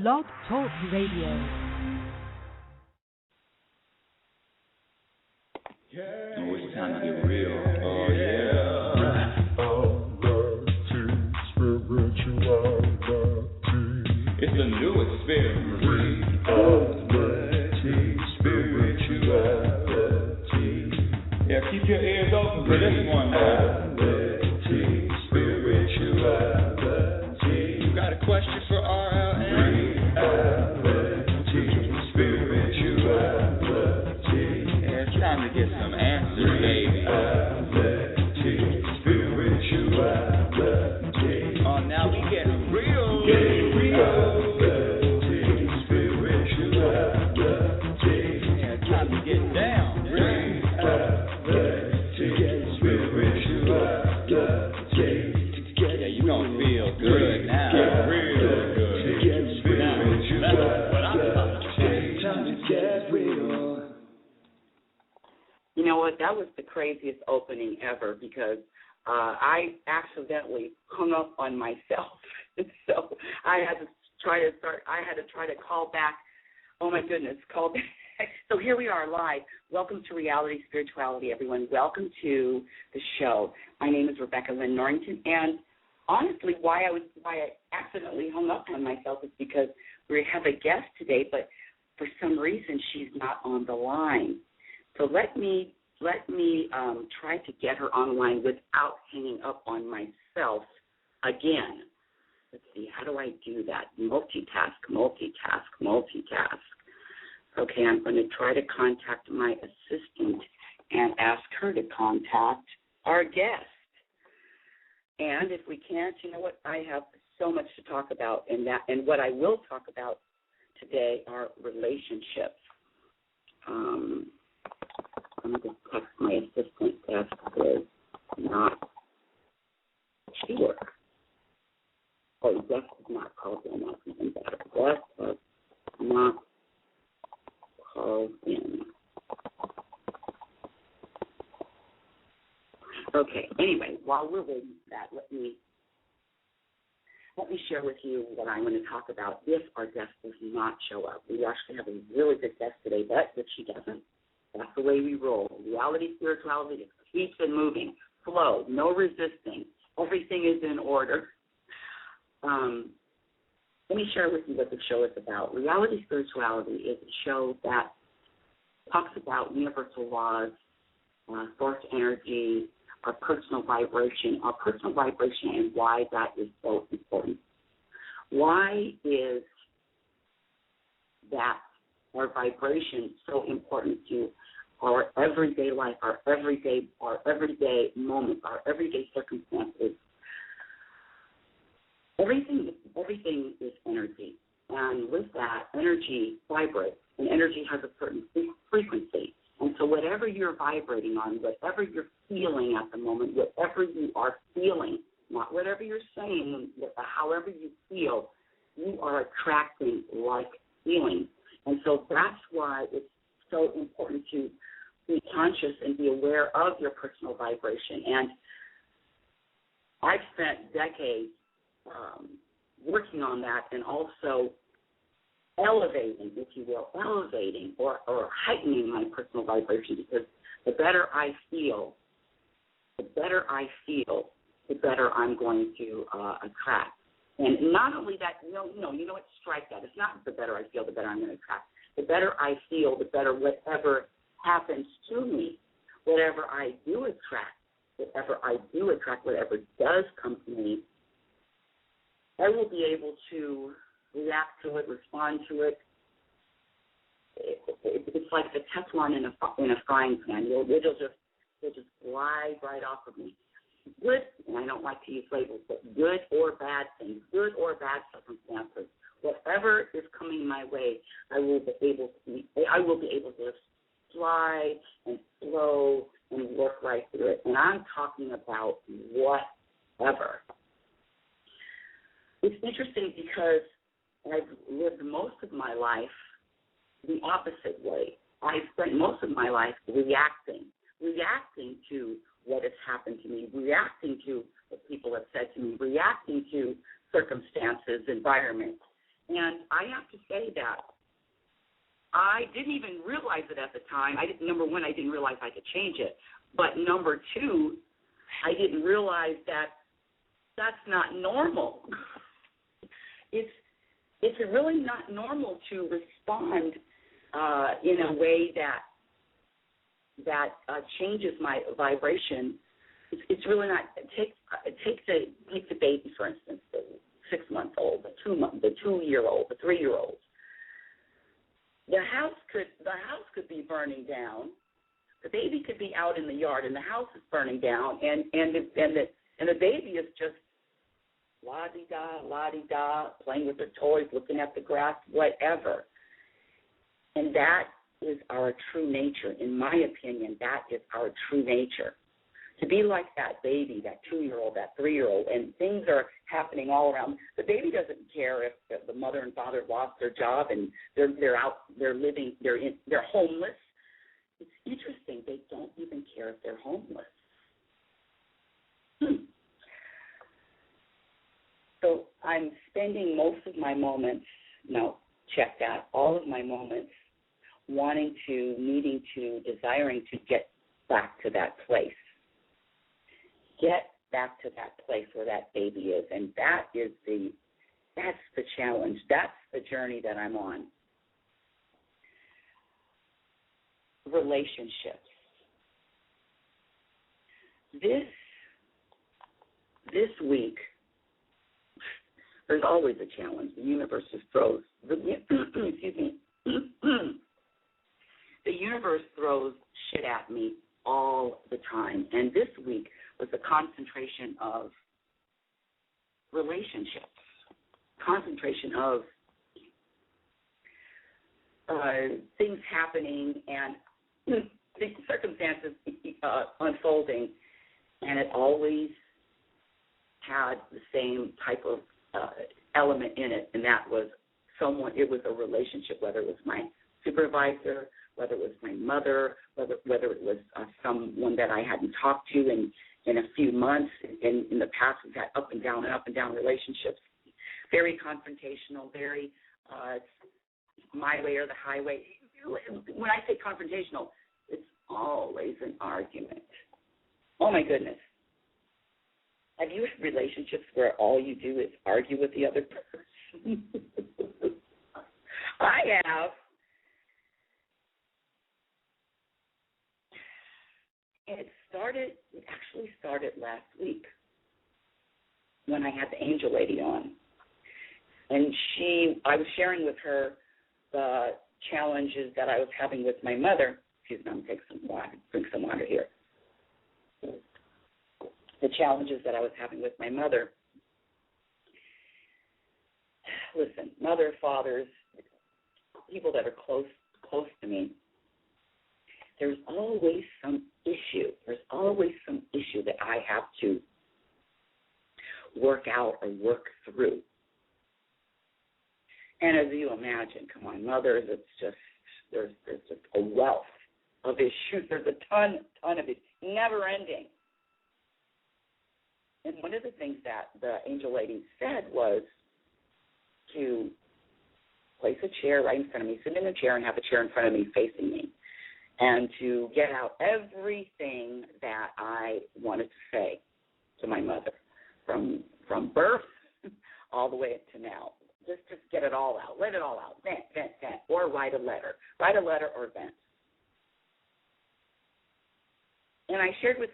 Blog Talk Radio. Oh, it's time to get real. Oh, yeah. It's the new experience. Reality. Yeah, keep your ears open for this one, man. Spirituality. You got a question for RLN? Spirituality. Yeah, it's time to get some answers, baby. Spirituality. Oh, now we getting real. Getting real. Spirituality. Yeah, it's time to get down. Yeah, you gonna feel good now. Real good. Now, that's what I'm talking about. You know what? That was the craziest opening ever because I accidentally hung up on myself. So I had to try to call back. Oh, my goodness, call back. So here we are live. Welcome to Reality Spirituality, everyone. Welcome to the show. My name is Rebecca Lynn Norrington, and honestly, why I accidentally hung up on myself is because we have a guest today, but for some reason she's not on the line. So let me try to get her on the line without hanging up on myself again. Let's see, how do I do that? Multitask. Okay, I'm going to try to contact my assistant and ask her to contact our guest. And if we can't, you know what? I have so much to talk about, and what I will talk about today are relationships. I'm going to text my assistant. That is not sure. Oh, Jeff is not called in. That's even better. Jeff has not called in. Okay. Anyway, while we're waiting for that, let me share with you what I'm going to talk about if our guest does not show up. We actually have a really good guest today, but if she doesn't, that's the way we roll. Reality spirituality just keeps it moving. Flow, no resisting. Everything is in order. Let me share with you what the show is about. Reality Spirituality is a show that talks about universal laws, source energy, our personal vibration and why that is so important. Why is that our vibration so important to our everyday life, our everyday moments, our everyday circumstances? Everything is energy, and with that, energy vibrates, and energy has a certain frequency. And so whatever you're vibrating on, whatever you're feeling at the moment, whatever you are feeling, not whatever you're saying, however you feel, you are attracting like feelings. And so that's why it's so important to be conscious and be aware of your personal vibration. And I've spent decades working on that and also elevating, if you will, or heightening my personal vibration, because the better I feel, the better I'm going to attract. And not only that, you know what, strike that. It's not the better I feel, the better I'm going to attract. The better I feel, the better whatever happens to me, whatever I do attract, whatever does come to me, I will be able to react to it, respond to it. It's like the Teflon in a frying pan. It'll just glide right off of me. Good, and I don't like to use labels, but good or bad things, good or bad circumstances, whatever is coming my way, I will be able to slide and flow and work right through it. And I'm talking about whatever. It's interesting because I've lived most of my life the opposite way. I've spent most of my life reacting to what has happened to me, reacting to what people have said to me, reacting to circumstances, environments. And I have to say that I didn't even realize it at the time. Number one, I didn't realize I could change it. But number two, I didn't realize that that's not normal. It's really not normal to respond in a way that changes my vibration. It's really not. Take the baby, for instance, the 6-month-old, the 2-year-old, the 3-year-old. The house could be burning down. The baby could be out in the yard, and the house is burning down, and the baby is just la-di-da, playing with their toys, looking at the grass, whatever. And that is our true nature. In my opinion, that is our true nature. To be like that baby, that 2-year-old, that 3-year-old, and things are happening all around. The baby doesn't care if the mother and father lost their job and they're out, they're living, they're homeless. It's interesting. They don't even care if they're homeless. So I'm spending most of my moments, all of my moments, wanting to, needing to, desiring to get back to that place. Get back to that place where that baby is, and that's the challenge. That's the journey that I'm on. Relationships. This week, there's always a challenge. The universe just throws. Excuse me. The universe throws shit at me all the time, and this week was a concentration of relationships, concentration of things happening and circumstances unfolding, and it always had the same type of element in it, and that was it was a relationship, whether it was my supervisor, whether it was my mother, whether it was someone that I hadn't talked to in a few months. In the past, we've had up and down relationships, very confrontational, very my way or the highway. When I say confrontational, it's always an argument. Oh, my goodness. Have you had relationships where all you do is argue with the other person? I have. And it actually started last week when I had the angel lady on. And I was sharing with her the challenges that I was having with my mother. Excuse me, I'm going to drink some water here. The challenges that I was having with my mother. Listen, mother, fathers, people that are close to me, there's always some issue. There's always some issue that I have to work out or work through. And as you imagine, come on, mothers, there's just a wealth of issues. There's a ton of it, never ending. And one of the things that the angel lady said was to place a chair right in front of me, sit in a chair and have a chair in front of me facing me, and to get out everything that I wanted to say to my mother from birth all the way up to now. Just get it all out. Let it all out. Vent, or write a letter. Write a letter or vent. And I shared with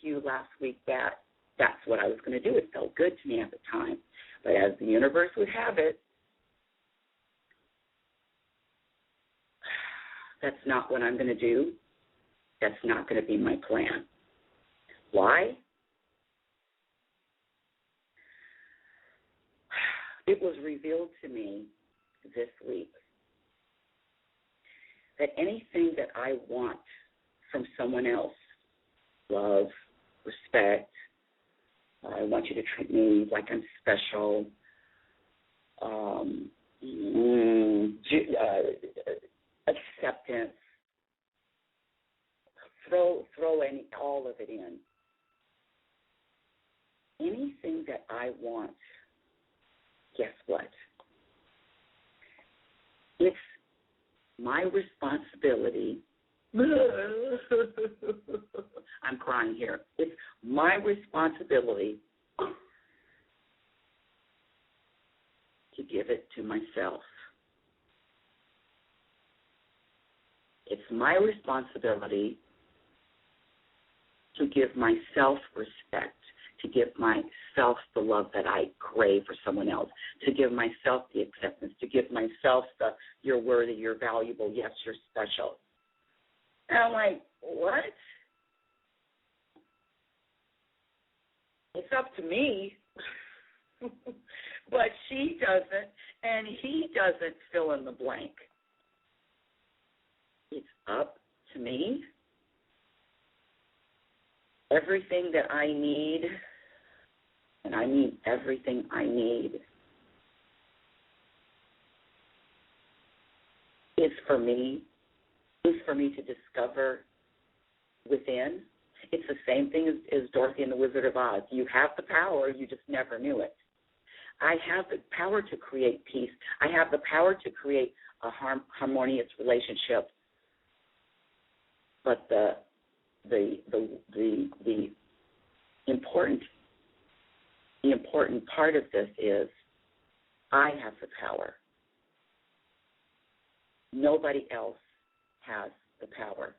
you last week that that's what I was going to do. It felt good to me at the time. But as the universe would have it, that's not what I'm going to do. That's not going to be my plan. Why? It was revealed to me this week that anything that I want from someone else, love, respect, I want you to treat me like I'm special, acceptance, throw all of it in. Anything that I want guess what? It's my responsibility. I'm crying here. It's my responsibility to give it to myself. It's my responsibility to give myself respect, to give myself the love that I crave for someone else, to give myself the acceptance, to give myself the you're worthy, you're valuable, yes, you're special. And I'm like, what? It's up to me. But she doesn't, and he doesn't fill in the blank. It's up to me. Everything that I need, and I mean everything I need, is for me to discover within. It's the same thing as Dorothy and the Wizard of Oz. You have the power, you just never knew it. I have the power to create peace. I have the power to create a harmonious relationship. But the important part of this is I have the power. Nobody else has the power.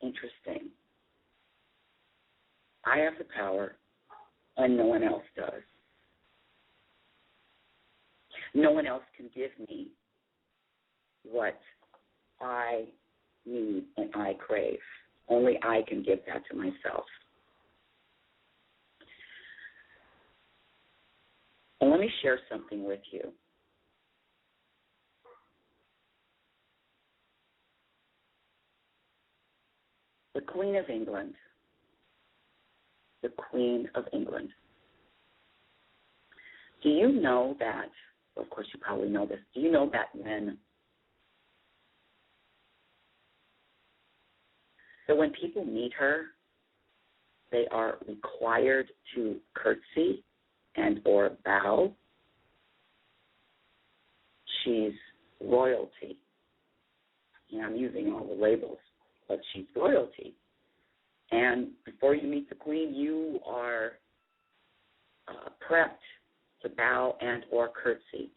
Interesting. I have the power, and no one else does. No one else can give me what I need and I crave. Only I can give that to myself. And let me share something with you. The Queen of England. The Queen of England. Do you know that, of course you probably know this, do you know that when people meet her, they are required to curtsy and or bow? She's royalty. And I'm using all the labels, but she's royalty. And before you meet the Queen, you are prepped to bow and or curtsy.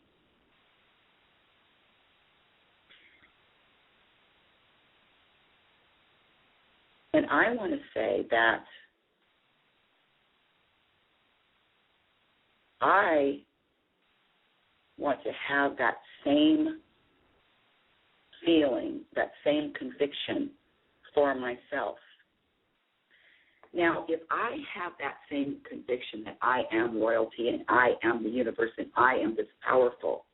And I want to say that I want to have that same feeling, that same conviction for myself. Now, if I have that same conviction that I am royalty and I am the universe and I am this powerful,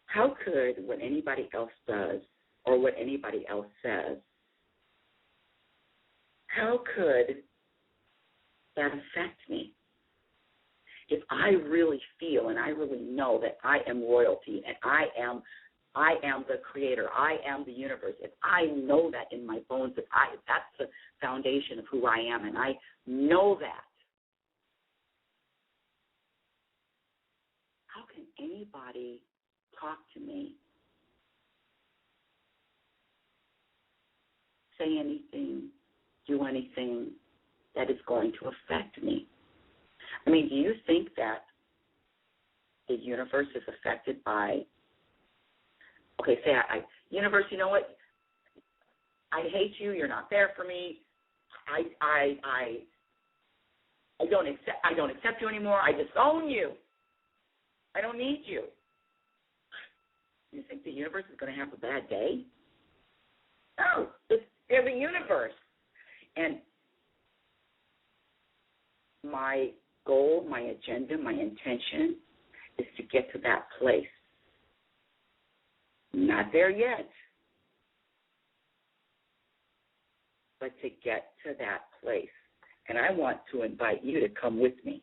how could what anybody else does or what anybody else says, how could that affect me? If I really feel and I really know that I am royalty and I am the creator, I am the universe, if I know that in my bones, that's the foundation of who I am, and I know that, how can anybody talk to me, say anything, do anything that is going to affect me? I mean, do you think that the universe is affected by, okay, say, universe, you know what? I hate you. You're not there for me. I don't accept you anymore. I disown you. I don't need you. You think the universe is going to have a bad day? No, they're the universe. And my goal, my agenda, my intention is to get to that place. Not there yet, but to get to that place. And I want to invite you to come with me.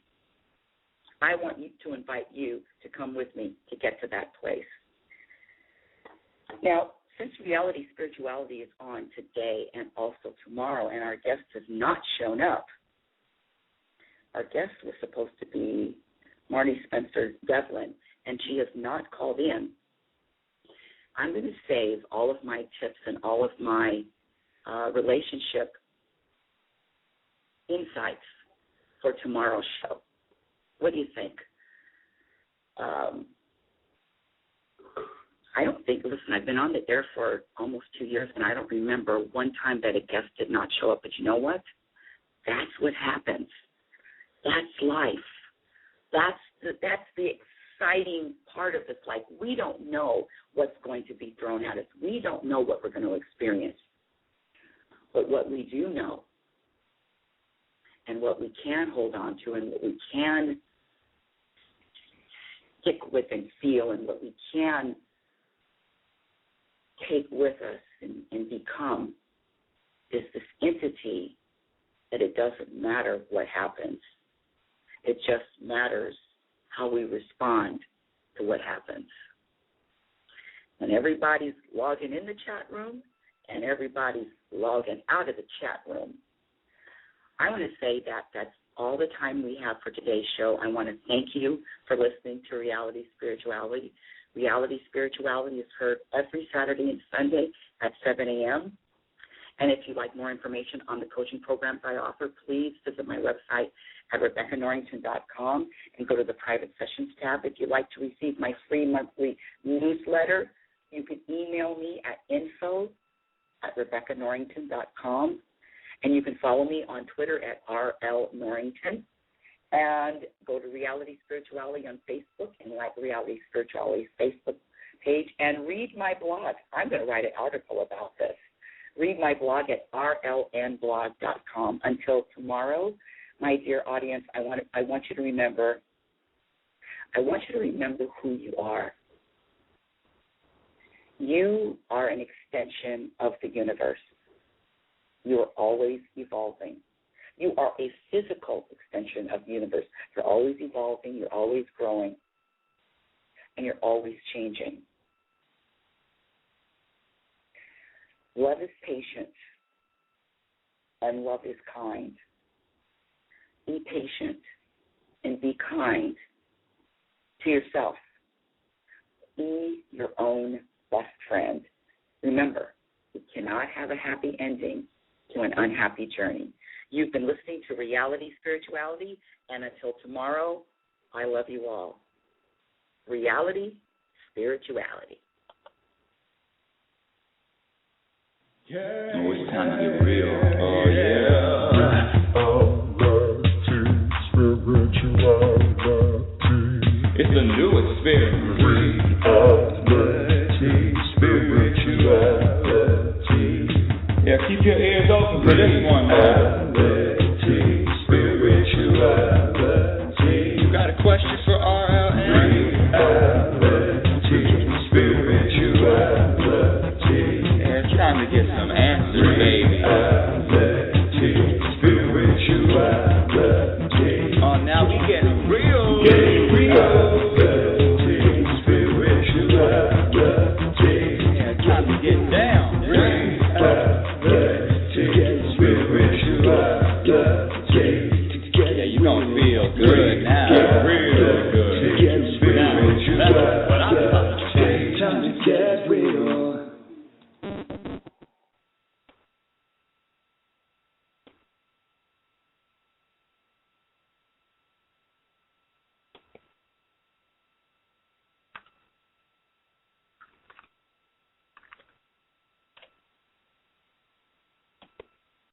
I want to invite you to come with me to get to that place. Now, since Reality Spirituality is on today and also tomorrow, and our guest has not shown up, our guest was supposed to be Marty Spencer Devlin, and she has not called in. I'm going to save all of my tips and all of my relationship insights for tomorrow's show. What do you think? I don't think, listen, I've been on the air for almost 2 years, and I don't remember one time that a guest did not show up. But you know what? That's what happens. That's life. That's the exciting part of this life. We don't know what's going to be thrown at us. We don't know what we're going to experience. But what we do know, and what we can hold on to, and what we can stick with and feel, and what we can take with us and become, is this entity that it doesn't matter what happens. It just matters how we respond to what happens. When everybody's logging in the chat room and everybody's logging out of the chat room, I want to say that that's all the time we have for today's show. I want to thank you for listening to Reality Spirituality. Reality Spirituality is heard every Saturday and Sunday at 7 a.m. And if you'd like more information on the coaching programs I offer, please visit my website at RebeccaNorrington.com and go to the Private Sessions tab. If you'd like to receive my free monthly newsletter, you can email me at info@RebeccaNorrington.com. And you can follow me on Twitter at RLNorrington. And go to Reality Spirituality on Facebook and like Reality Spirituality's Facebook page. And read my blog. I'm going to write an article about this. Read my blog at rlnblog.com. Until tomorrow, my dear audience, I want you to remember who you are. You are an extension of the universe. You are always evolving. You are a physical extension of the universe. You're always evolving, you're always growing, and you're always changing. Love is patient, and love is kind. Be patient and be kind to yourself. Be your own best friend. Remember, you cannot have a happy ending to an unhappy journey. You've been listening to Reality Spirituality, and until tomorrow, I love you all. Reality Spirituality. Yeah. Oh, it's time to get real. Oh, yeah. It's the new experience. Reality Spirituality. Yeah, keep your ears open for this one, man. Reality Spirituality. You got a question for RLN? Reality Spirituality. Yeah, it's time to get some answers, baby. Reality Spirituality. Oh, now we getting real. Getting real. Reality Spirituality. Yeah, it's time to get down. Yeah, you gonna feel good.